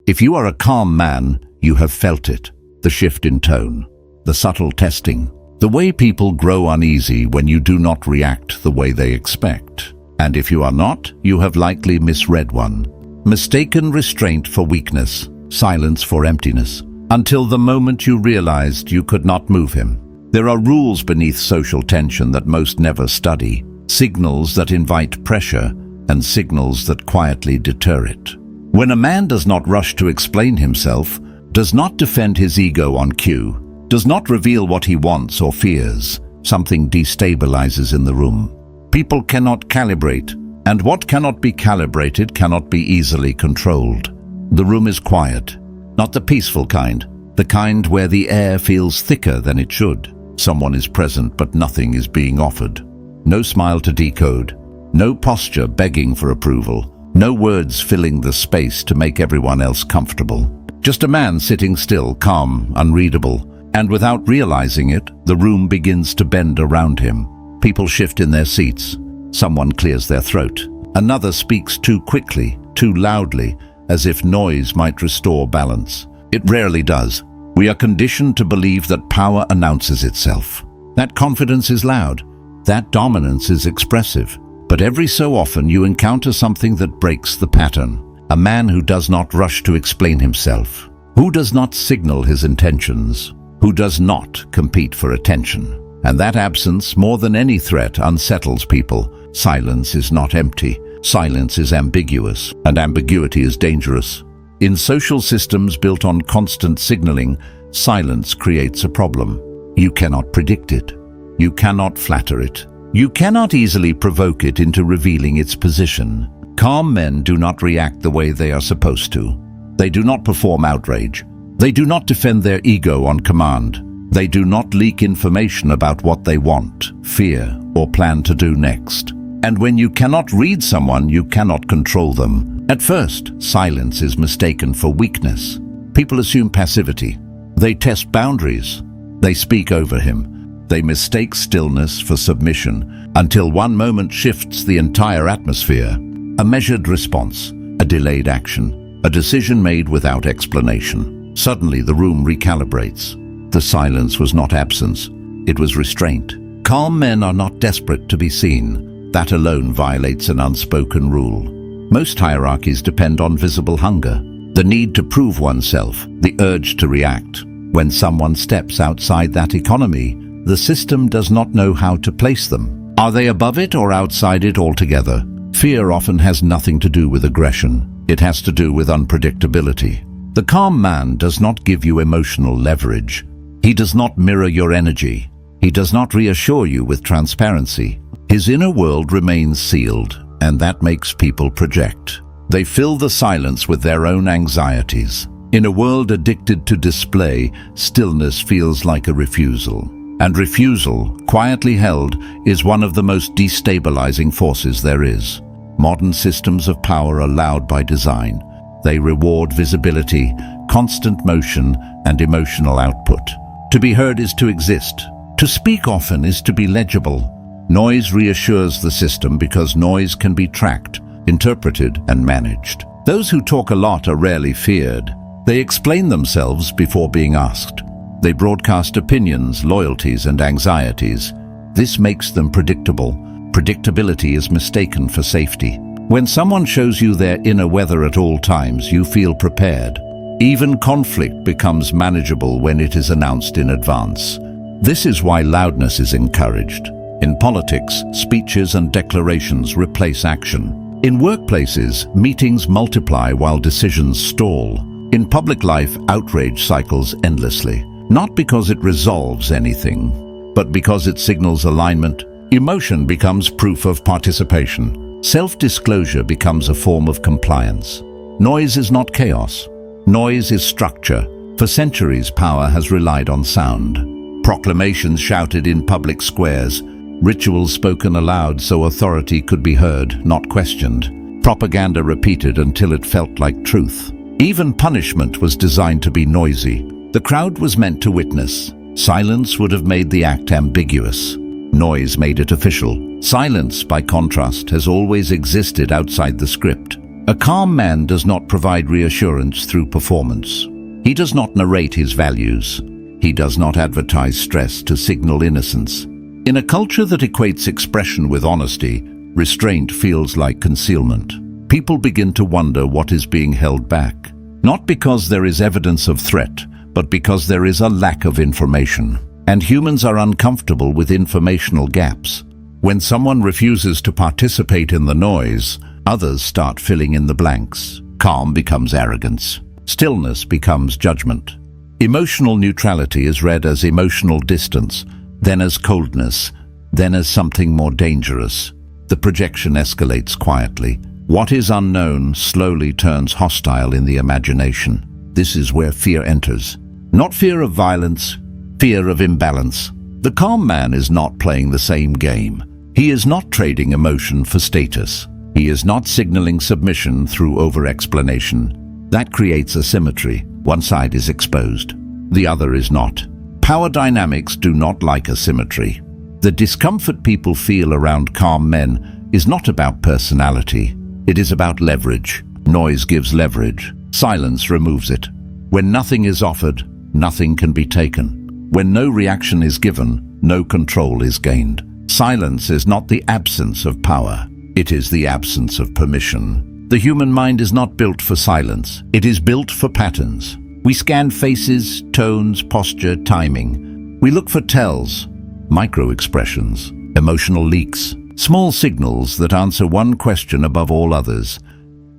If you are a calm man, you have felt it. The shift in tone, the subtle testing, the way people grow uneasy when you do not react the way they expect. And if you are not, you have likely misread one. Mistaken restraint for weakness, silence for emptiness, until the moment you realized you could not move him. There are rules beneath social tension that most never study, signals that invite pressure and signals that quietly deter it. When a man does not rush to explain himself, does not defend his ego on cue, does not reveal what he wants or fears, something destabilizes in the room. People cannot calibrate, and what cannot be calibrated cannot be easily controlled. The room is quiet, not the peaceful kind, the kind where the air feels thicker than it should. Someone is present but nothing is being offered. No smile to decode, no posture begging for approval, no words filling the space to make everyone else comfortable. Just a man sitting still, calm, unreadable, and without realizing it, the room begins to bend around him. People shift in their seats. Someone clears their throat. Another speaks too quickly, too loudly, as if noise might restore balance. It rarely does. We are conditioned to believe that power announces itself. That confidence is loud. That dominance is expressive. But every so often you encounter something that breaks the pattern. A man who does not rush to explain himself, who does not signal his intentions, who does not compete for attention. And that absence, more than any threat, unsettles people. Silence is not empty. Silence is ambiguous, and ambiguity is dangerous. In social systems built on constant signaling, silence creates a problem. You cannot predict it. You cannot flatter it. You cannot easily provoke it into revealing its position. Calm men do not react the way they are supposed to. They do not perform outrage. They do not defend their ego on command. They do not leak information about what they want, fear, or plan to do next. And when you cannot read someone, you cannot control them. At first, silence is mistaken for weakness. People assume passivity. They test boundaries. They speak over him. They mistake stillness for submission until one moment shifts the entire atmosphere. A measured response, a delayed action, a decision made without explanation. Suddenly the room recalibrates. The silence was not absence, it was restraint. Calm men are not desperate to be seen. That alone violates an unspoken rule. Most hierarchies depend on visible hunger, the need to prove oneself, the urge to react. When someone steps outside that economy, the system does not know how to place them. Are they above it or outside it altogether? Fear often has nothing to do with aggression. It has to do with unpredictability. The calm man does not give you emotional leverage. He does not mirror your energy. He does not reassure you with transparency. His inner world remains sealed, and that makes people project. They fill the silence with their own anxieties. In a world addicted to display, stillness feels like a refusal. And refusal, quietly held, is one of the most destabilizing forces there is. Modern systems of power are loud by design. They reward visibility, constant motion, and emotional output. To be heard is to exist. To speak often is to be legible. Noise reassures the system because noise can be tracked, interpreted, and managed. Those who talk a lot are rarely feared. They explain themselves before being asked. They broadcast opinions, loyalties, and anxieties. This makes them predictable. Predictability is mistaken for safety. When someone shows you their inner weather at all times, you feel prepared. Even conflict becomes manageable when it is announced in advance. This is why loudness is encouraged. In politics, speeches and declarations replace action. In workplaces, meetings multiply while decisions stall. In public life, outrage cycles endlessly. Not because it resolves anything, but because it signals alignment. Emotion becomes proof of participation. Self-disclosure becomes a form of compliance. Noise is not chaos. Noise is structure. For centuries, power has relied on sound. Proclamations shouted in public squares, rituals spoken aloud so authority could be heard, not questioned. Propaganda repeated until it felt like truth. Even punishment was designed to be noisy. The crowd was meant to witness. Silence would have made the act ambiguous. Noise made it official. Silence, by contrast, has always existed outside the script. A calm man does not provide reassurance through performance. He does not narrate his values. He does not advertise stress to signal innocence. In a culture that equates expression with honesty, restraint feels like concealment. People begin to wonder what is being held back. Not because there is evidence of threat, but because there is a lack of information. And humans are uncomfortable with informational gaps. When someone refuses to participate in the noise, others start filling in the blanks. Calm becomes arrogance. Stillness becomes judgment. Emotional neutrality is read as emotional distance, then as coldness, then as something more dangerous. The projection escalates quietly. What is unknown slowly turns hostile in the imagination. This is where fear enters. Not fear of violence, fear of imbalance. The calm man is not playing the same game. He is not trading emotion for status. He is not signaling submission through over-explanation. That creates asymmetry. One side is exposed, the other is not. Power dynamics do not like asymmetry. The discomfort people feel around calm men is not about personality. It is about leverage. Noise gives leverage. Silence removes it. When nothing is offered, nothing can be taken. When no reaction is given, no control is gained. Silence is not the absence of power. It is the absence of permission. The human mind is not built for silence. It is built for patterns. We scan faces, tones, posture, timing. We look for tells, micro-expressions, emotional leaks, small signals that answer one question above all others.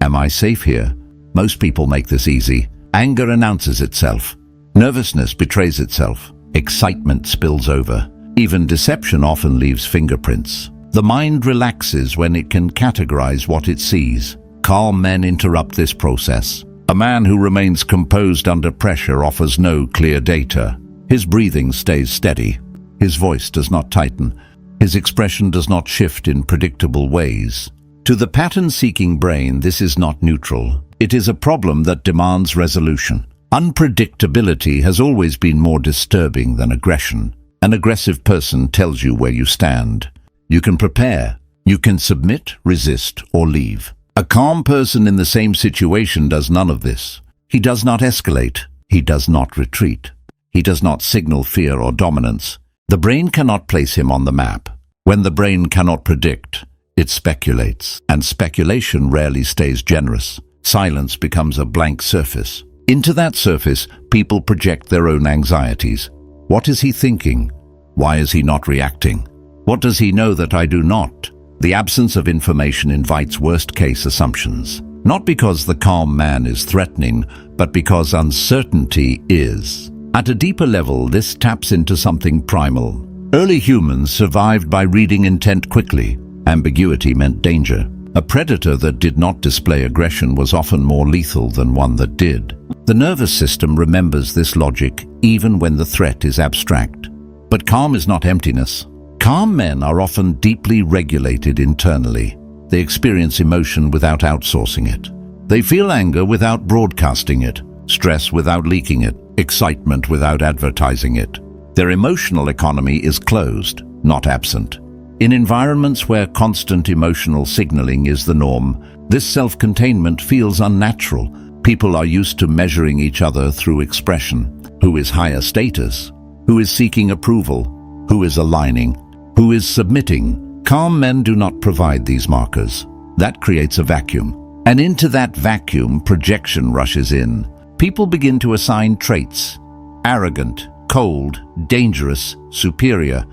Am I safe here? Most people make this easy. Anger announces itself. Nervousness betrays itself. Excitement spills over. Even deception often leaves fingerprints. The mind relaxes when it can categorize what it sees. Calm men interrupt this process. A man who remains composed under pressure offers no clear data. His breathing stays steady. His voice does not tighten. His expression does not shift in predictable ways. To the pattern-seeking brain, this is not neutral. It is a problem that demands resolution. Unpredictability has always been more disturbing than aggression. An aggressive person tells you where you stand. You can prepare. You can submit, resist, or leave. A calm person in the same situation does none of this. He does not escalate. He does not retreat. He does not signal fear or dominance. The brain cannot place him on the map. When the brain cannot predict, it speculates, and speculation rarely stays generous. Silence becomes a blank surface. Into that surface, people project their own anxieties. What is he thinking? Why is he not reacting? What does he know that I do not? The absence of information invites worst-case assumptions. Not because the calm man is threatening, but because uncertainty is. At a deeper level, this taps into something primal. Early humans survived by reading intent quickly. Ambiguity meant danger. A predator that did not display aggression was often more lethal than one that did. The nervous system remembers this logic even when the threat is abstract. But calm is not emptiness. Calm men are often deeply regulated internally. They experience emotion without outsourcing it. They feel anger without broadcasting it, stress without leaking it, excitement without advertising it. Their emotional economy is closed, not absent. In environments where constant emotional signaling is the norm, this self-containment feels unnatural. People are used to measuring each other through expression. Who is higher status? Who is seeking approval? Who is aligning? Who is submitting? Calm men do not provide these markers. That creates a vacuum. And into that vacuum, projection rushes in. People begin to assign traits. Arrogant, cold, dangerous, superior.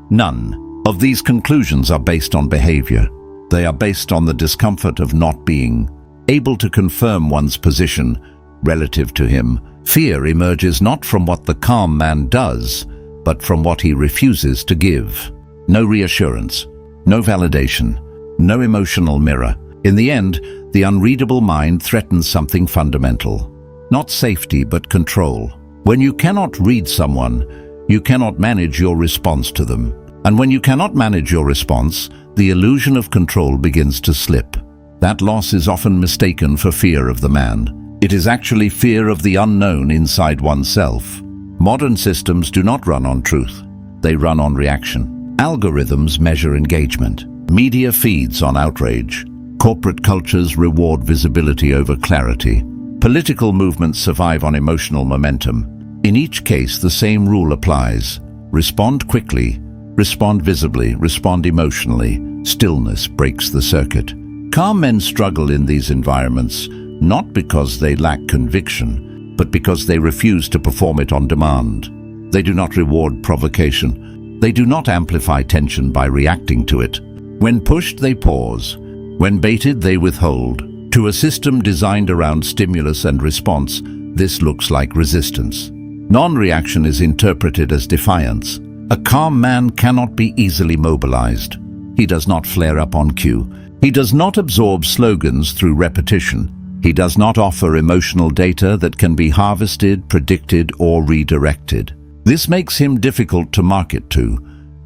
None of these conclusions are based on behavior. They are based on the discomfort of not being able to confirm one's position relative to him. Fear emerges not from what the calm man does, but from what he refuses to give. No reassurance, no validation, no emotional mirror. In the end, the unreadable mind threatens something fundamental. Not safety, but control. When you cannot read someone, you cannot manage your response to them. And when you cannot manage your response, the illusion of control begins to slip. That loss is often mistaken for fear of the man. It is actually fear of the unknown inside oneself. Modern systems do not run on truth. They run on reaction. Algorithms measure engagement. Media feeds on outrage. Corporate cultures reward visibility over clarity. Political movements survive on emotional momentum. In each case, the same rule applies. Respond quickly, respond visibly, respond emotionally. Stillness breaks the circuit. Calm men struggle in these environments, not because they lack conviction, but because they refuse to perform it on demand. They do not reward provocation. They do not amplify tension by reacting to it. When pushed, they pause. When baited, they withhold. To a system designed around stimulus and response, this looks like resistance. Non-reaction is interpreted as defiance. A calm man cannot be easily mobilized. He does not flare up on cue. He does not absorb slogans through repetition. He does not offer emotional data that can be harvested, predicted, or redirected. This makes him difficult to market to,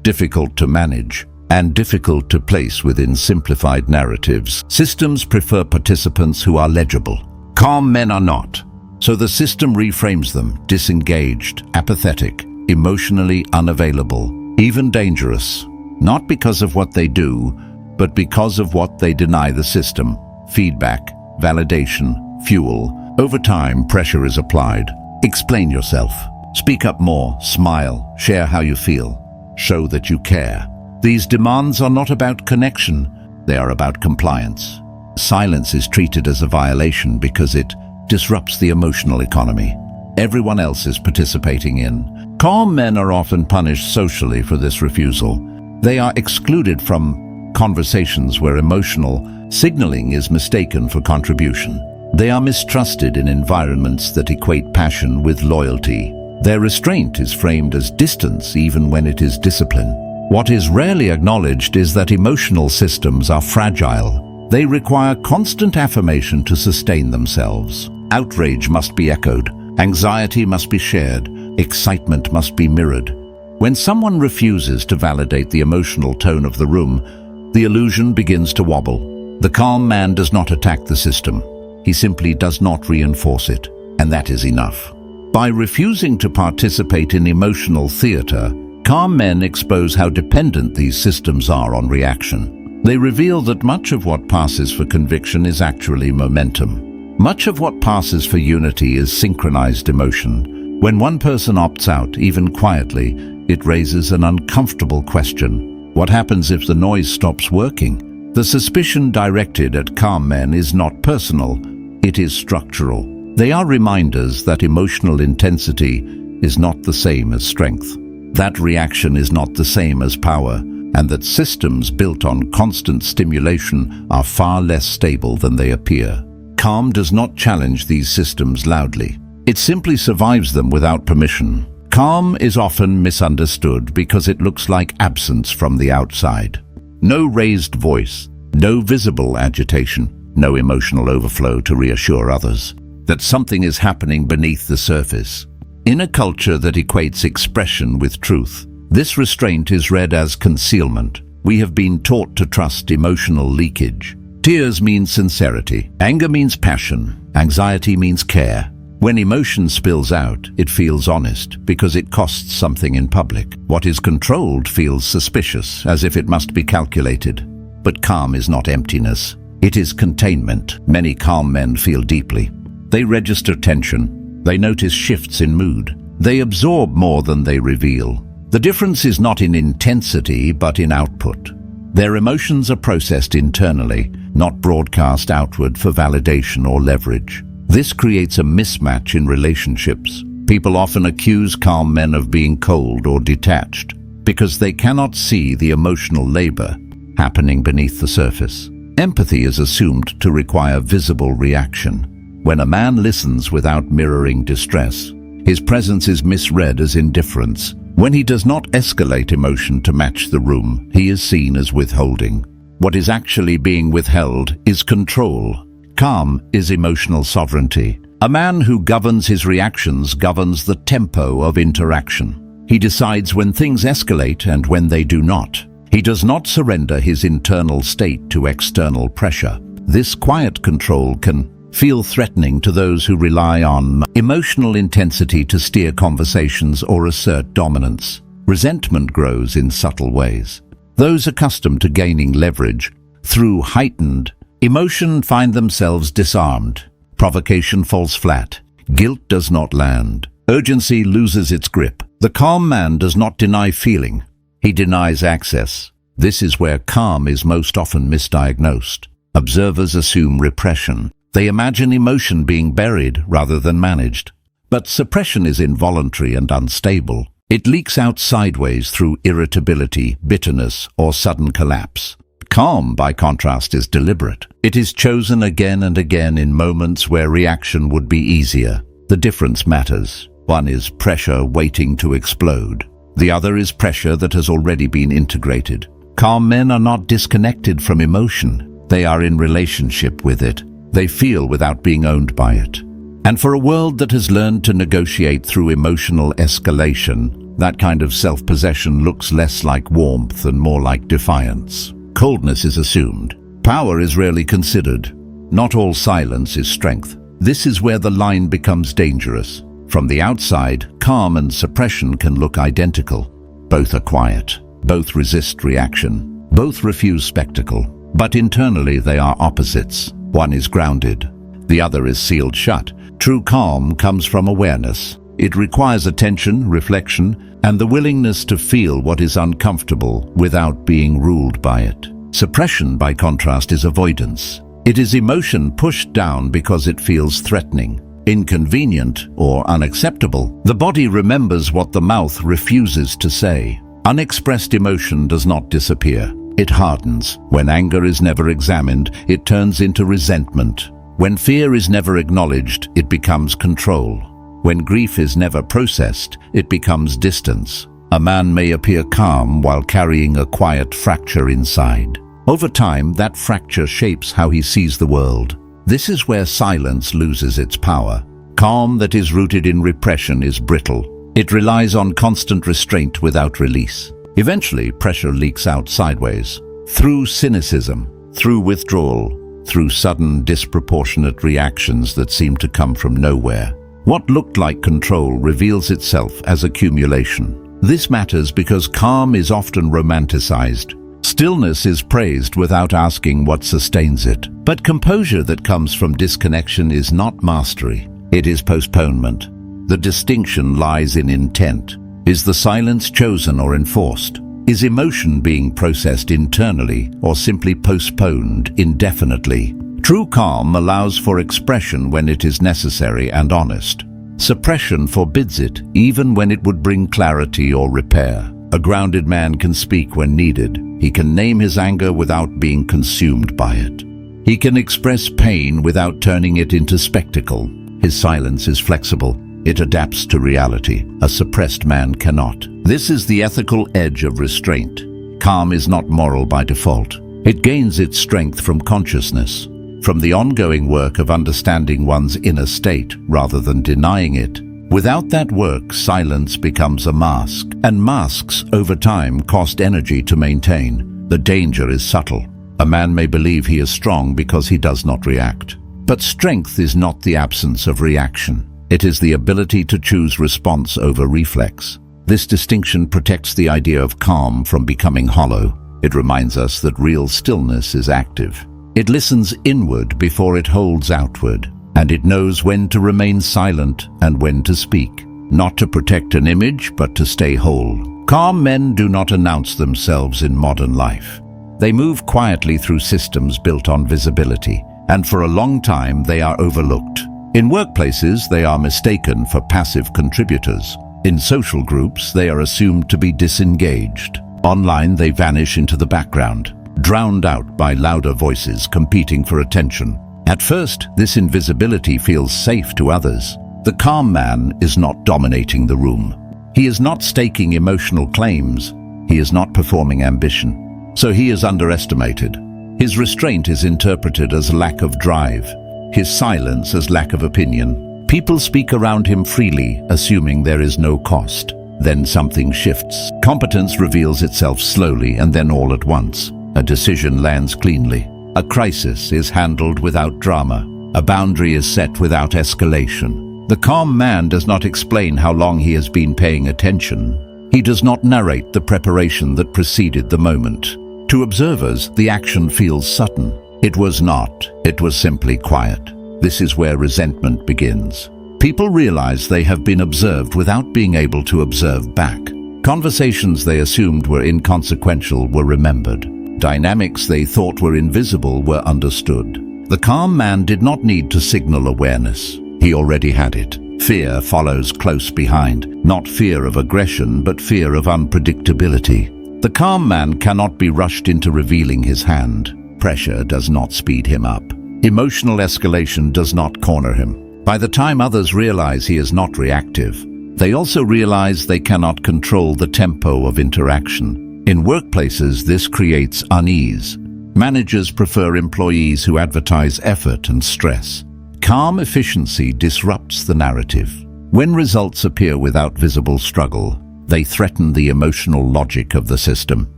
difficult to manage, and difficult to place within simplified narratives. Systems prefer participants who are legible. Calm men are not. So the system reframes them: disengaged, apathetic, emotionally unavailable, even dangerous. Not because of what they do, but because of what they deny the system. Feedback, validation, fuel. Over time, pressure is applied. Explain yourself. Speak up more, smile, share how you feel. Show that you care. These demands are not about connection, they are about compliance. Silence is treated as a violation because it disrupts the emotional economy everyone else is participating in. Calm men are often punished socially for this refusal. They are excluded from conversations where emotional signaling is mistaken for contribution. They are mistrusted in environments that equate passion with loyalty. Their restraint is framed as distance even when it is discipline. What is rarely acknowledged is that emotional systems are fragile. They require constant affirmation to sustain themselves. Outrage must be echoed, anxiety must be shared, excitement must be mirrored. When someone refuses to validate the emotional tone of the room, the illusion begins to wobble. The calm man does not attack the system. He simply does not reinforce it, and that is enough. By refusing to participate in emotional theater, calm men expose how dependent these systems are on reaction. They reveal that much of what passes for conviction is actually momentum. Much of what passes for unity is synchronized emotion. When one person opts out, even quietly, it raises an uncomfortable question. What happens if the noise stops working? The suspicion directed at calm men is not personal, it is structural. They are reminders that emotional intensity is not the same as strength, that reaction is not the same as power, and that systems built on constant stimulation are far less stable than they appear. Calm does not challenge these systems loudly. It simply survives them without permission. Calm is often misunderstood because it looks like absence from the outside. No raised voice, no visible agitation, no emotional overflow to reassure others that something is happening beneath the surface. In a culture that equates expression with truth, this restraint is read as concealment. We have been taught to trust emotional leakage. Tears mean sincerity, anger means passion, anxiety means care. When emotion spills out, it feels honest because it costs something in public. What is controlled feels suspicious, as if it must be calculated. But calm is not emptiness. It is containment. Many calm men feel deeply. They register tension. They notice shifts in mood. They absorb more than they reveal. The difference is not in intensity, but in output. Their emotions are processed internally, not broadcast outward for validation or leverage. This creates a mismatch in relationships. People often accuse calm men of being cold or detached because they cannot see the emotional labor happening beneath the surface. Empathy is assumed to require visible reaction. When a man listens without mirroring distress, his presence is misread as indifference. When he does not escalate emotion to match the room, he is seen as withholding. What is actually being withheld is control. Calm is emotional sovereignty. A man who governs his reactions governs the tempo of interaction. He decides when things escalate and when they do not. He does not surrender his internal state to external pressure. This quiet control can feel threatening to those who rely on emotional intensity to steer conversations or assert dominance. Resentment grows in subtle ways. Those accustomed to gaining leverage through heightened Emotion find themselves disarmed. Provocation falls flat. Guilt does not land. Urgency loses its grip. The calm man does not deny feeling. He denies access. This is where calm is most often misdiagnosed. Observers assume repression. They imagine emotion being buried rather than managed. But suppression is involuntary and unstable. It leaks out sideways through irritability, bitterness, or sudden collapse. Calm, by contrast, is deliberate. It is chosen again and again in moments where reaction would be easier. The difference matters. One is pressure waiting to explode. The other is pressure that has already been integrated. Calm men are not disconnected from emotion. They are in relationship with it. They feel without being owned by it. And for a world that has learned to negotiate through emotional escalation, that kind of self-possession looks less like warmth and more like defiance. Coldness is assumed. Power is rarely considered. Not all silence is strength. This is where the line becomes dangerous. From the outside, calm and suppression can look identical. Both are quiet. Both resist reaction. Both refuse spectacle. But internally they are opposites. One is grounded. The other is sealed shut. True calm comes from awareness. It requires attention, reflection, and the willingness to feel what is uncomfortable without being ruled by it. Suppression, by contrast, is avoidance. It is emotion pushed down because it feels threatening, inconvenient, or unacceptable. The body remembers what the mouth refuses to say. Unexpressed emotion does not disappear. It hardens. When anger is never examined, it turns into resentment. When fear is never acknowledged, it becomes control. When grief is never processed, it becomes distance. A man may appear calm while carrying a quiet fracture inside. Over time, that fracture shapes how he sees the world. This is where silence loses its power. Calm that is rooted in repression is brittle. It relies on constant restraint without release. Eventually, pressure leaks out sideways. Through cynicism, through withdrawal, through sudden, disproportionate reactions that seem to come from nowhere. What looked like control reveals itself as accumulation. This matters because calm is often romanticized. Stillness is praised without asking what sustains it. But composure that comes from disconnection is not mastery. It is postponement. The distinction lies in intent. Is the silence chosen or enforced? Is emotion being processed internally or simply postponed indefinitely? True calm allows for expression when it is necessary and honest. Suppression forbids it, even when it would bring clarity or repair. A grounded man can speak when needed. He can name his anger without being consumed by it. He can express pain without turning it into spectacle. His silence is flexible. It adapts to reality. A suppressed man cannot. This is the ethical edge of restraint. Calm is not moral by default. It gains its strength from consciousness, from the ongoing work of understanding one's inner state rather than denying it. Without that work, silence becomes a mask, and masks over time cost energy to maintain. The danger is subtle. A man may believe he is strong because he does not react. But strength is not the absence of reaction. It is the ability to choose response over reflex. This distinction protects the idea of calm from becoming hollow. It reminds us that real stillness is active. It listens inward before it holds outward, and it knows when to remain silent and when to speak, not to protect an image, but to stay whole. Calm men do not announce themselves in modern life. They move quietly through systems built on visibility, and for a long time they are overlooked. In workplaces, they are mistaken for passive contributors. In social groups, they are assumed to be disengaged. Online, they vanish into the background, drowned out by louder voices competing for attention. At first, this invisibility feels safe to others. The calm man is not dominating the room. He is not staking emotional claims. He is not performing ambition. So he is underestimated. His restraint is interpreted as lack of drive. His silence as lack of opinion. People speak around him freely, assuming there is no cost. Then something shifts. Competence reveals itself slowly and then all at once. A decision lands cleanly. A crisis is handled without drama. A boundary is set without escalation. The calm man does not explain how long he has been paying attention. He does not narrate the preparation that preceded the moment. To observers, the action feels sudden. It was not. It was simply quiet. This is where resentment begins. People realize they have been observed without being able to observe back. Conversations they assumed were inconsequential were remembered. Dynamics they thought were invisible were understood. The calm man did not need to signal awareness. He already had it. Fear follows close behind, not fear of aggression, but fear of unpredictability. The calm man cannot be rushed into revealing his hand. Pressure does not speed him up. Emotional escalation does not corner him. By the time others realize he is not reactive, they also realize they cannot control the tempo of interaction. In workplaces, this creates unease. Managers prefer employees who advertise effort and stress. Calm efficiency disrupts the narrative. When results appear without visible struggle, they threaten the emotional logic of the system.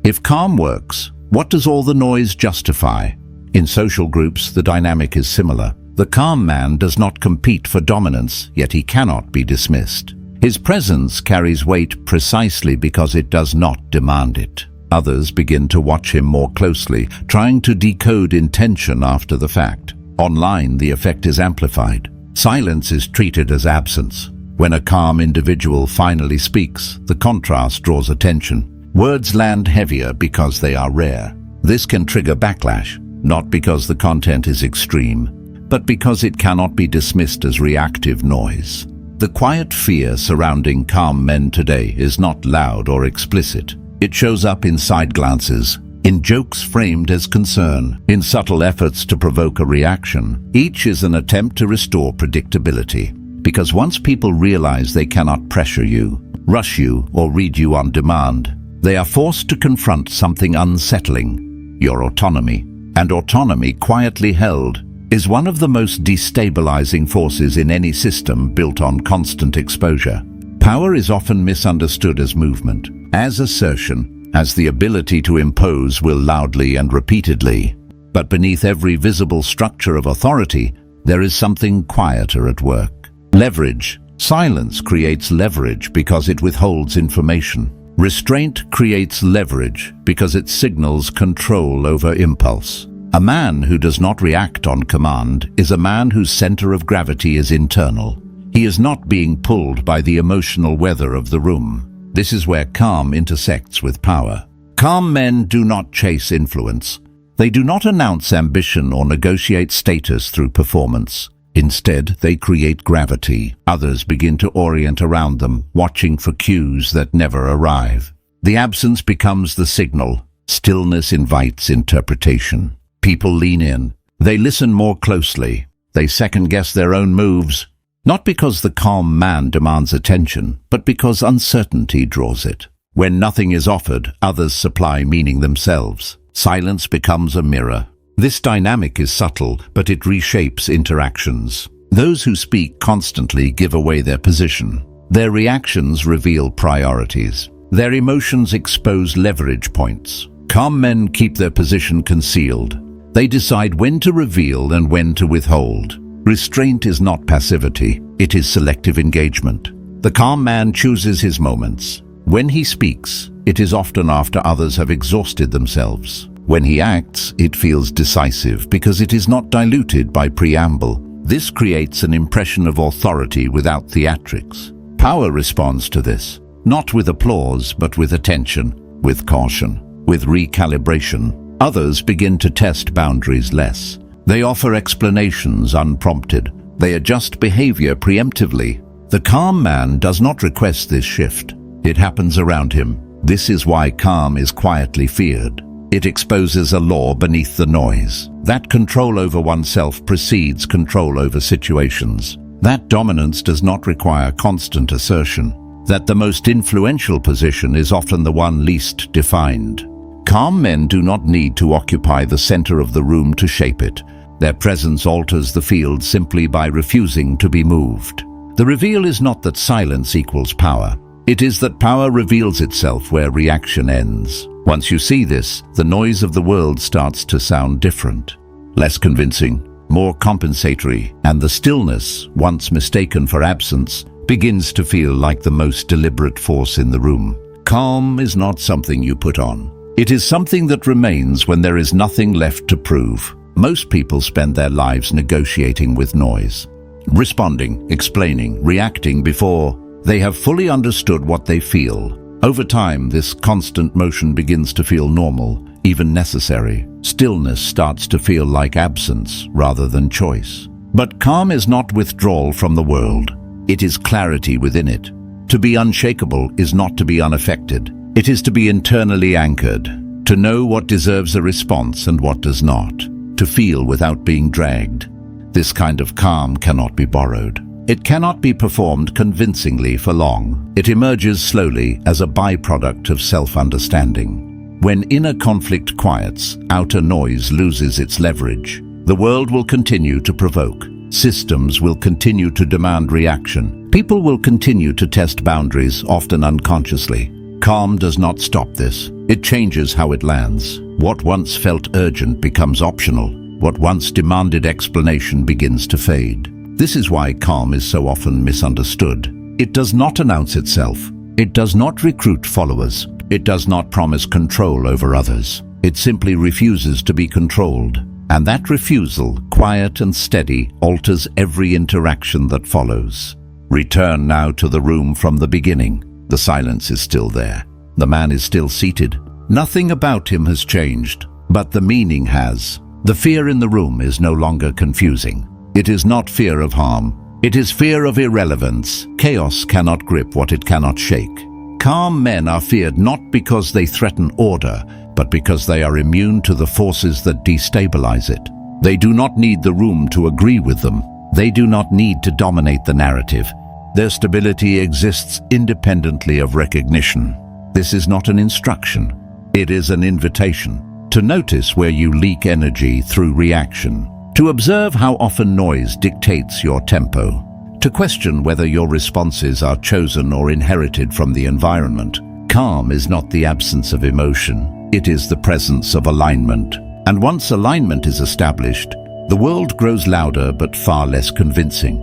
If calm works, what does all the noise justify? In social groups, the dynamic is similar. The calm man does not compete for dominance, yet he cannot be dismissed. His presence carries weight precisely because it does not demand it. Others begin to watch him more closely, trying to decode intention after the fact. Online, the effect is amplified. Silence is treated as absence. When a calm individual finally speaks, the contrast draws attention. Words land heavier because they are rare. This can trigger backlash, not because the content is extreme, but because it cannot be dismissed as reactive noise. The quiet fear surrounding calm men today is not loud or explicit. It shows up in side glances, in jokes framed as concern, in subtle efforts to provoke a reaction. Each is an attempt to restore predictability. Because once people realize they cannot pressure you, rush you, or read you on demand, they are forced to confront something unsettling: your autonomy. And autonomy, quietly held, is one of the most destabilizing forces in any system built on constant exposure. Power is often misunderstood as movement, as assertion, as the ability to impose will loudly and repeatedly. But beneath every visible structure of authority, there is something quieter at work. Leverage. Silence creates leverage because it withholds information. Restraint creates leverage because it signals control over impulse. A man who does not react on command is a man whose center of gravity is internal. He is not being pulled by the emotional weather of the room. This is where calm intersects with power. Calm men do not chase influence. They do not announce ambition or negotiate status through performance. Instead, they create gravity. Others begin to orient around them, watching for cues that never arrive. The absence becomes the signal. Stillness invites interpretation. People lean in. They listen more closely. They second-guess their own moves, not because the calm man demands attention, but because uncertainty draws it. When nothing is offered, others supply meaning themselves. Silence becomes a mirror. This dynamic is subtle, but it reshapes interactions. Those who speak constantly give away their position. Their reactions reveal priorities. Their emotions expose leverage points. Calm men keep their position concealed. They decide when to reveal and when to withhold. Restraint is not passivity, it is selective engagement. The calm man chooses his moments. When he speaks, it is often after others have exhausted themselves. When he acts, it feels decisive because it is not diluted by preamble. This creates an impression of authority without theatrics. Power responds to this, not with applause, but with attention, with caution, with recalibration. Others begin to test boundaries less. They offer explanations unprompted. They adjust behavior preemptively. The calm man does not request this shift. It happens around him. This is why calm is quietly feared. It exposes a law beneath the noise. That control over oneself precedes control over situations. That dominance does not require constant assertion. That the most influential position is often the one least defined. Calm men do not need to occupy the center of the room to shape it. Their presence alters the field simply by refusing to be moved. The reveal is not that silence equals power. It is that power reveals itself where reaction ends. Once you see this, the noise of the world starts to sound different. Less convincing, more compensatory, and the stillness, once mistaken for absence, begins to feel like the most deliberate force in the room. Calm is not something you put on. It is something that remains when there is nothing left to prove. Most people spend their lives negotiating with noise, responding, explaining, reacting before they have fully understood what they feel. Over time, this constant motion begins to feel normal, even necessary. Stillness starts to feel like absence rather than choice. But calm is not withdrawal from the world. It is clarity within it. To be unshakable is not to be unaffected. It is to be internally anchored, to know what deserves a response and what does not, to feel without being dragged. This kind of calm cannot be borrowed. It cannot be performed convincingly for long. It emerges slowly as a byproduct of self-understanding. When inner conflict quiets, outer noise loses its leverage. The world will continue to provoke. Systems will continue to demand reaction. People will continue to test boundaries, often unconsciously. Calm does not stop this. It changes how it lands. What once felt urgent becomes optional. What once demanded explanation begins to fade. This is why calm is so often misunderstood. It does not announce itself. It does not recruit followers. It does not promise control over others. It simply refuses to be controlled. And that refusal, quiet and steady, alters every interaction that follows. Return now to the room from the beginning. The silence is still there. The man is still seated. Nothing about him has changed, but the meaning has. The fear in the room is no longer confusing. It is not fear of harm. It is fear of irrelevance. Chaos cannot grip what it cannot shake. Calm men are feared not because they threaten order, but because they are immune to the forces that destabilize it. They do not need the room to agree with them. They do not need to dominate the narrative. Their stability exists independently of recognition. This is not an instruction. It is an invitation to notice where you leak energy through reaction, to observe how often noise dictates your tempo, to question whether your responses are chosen or inherited from the environment. Calm is not the absence of emotion. It is the presence of alignment. And once alignment is established, the world grows louder but far less convincing.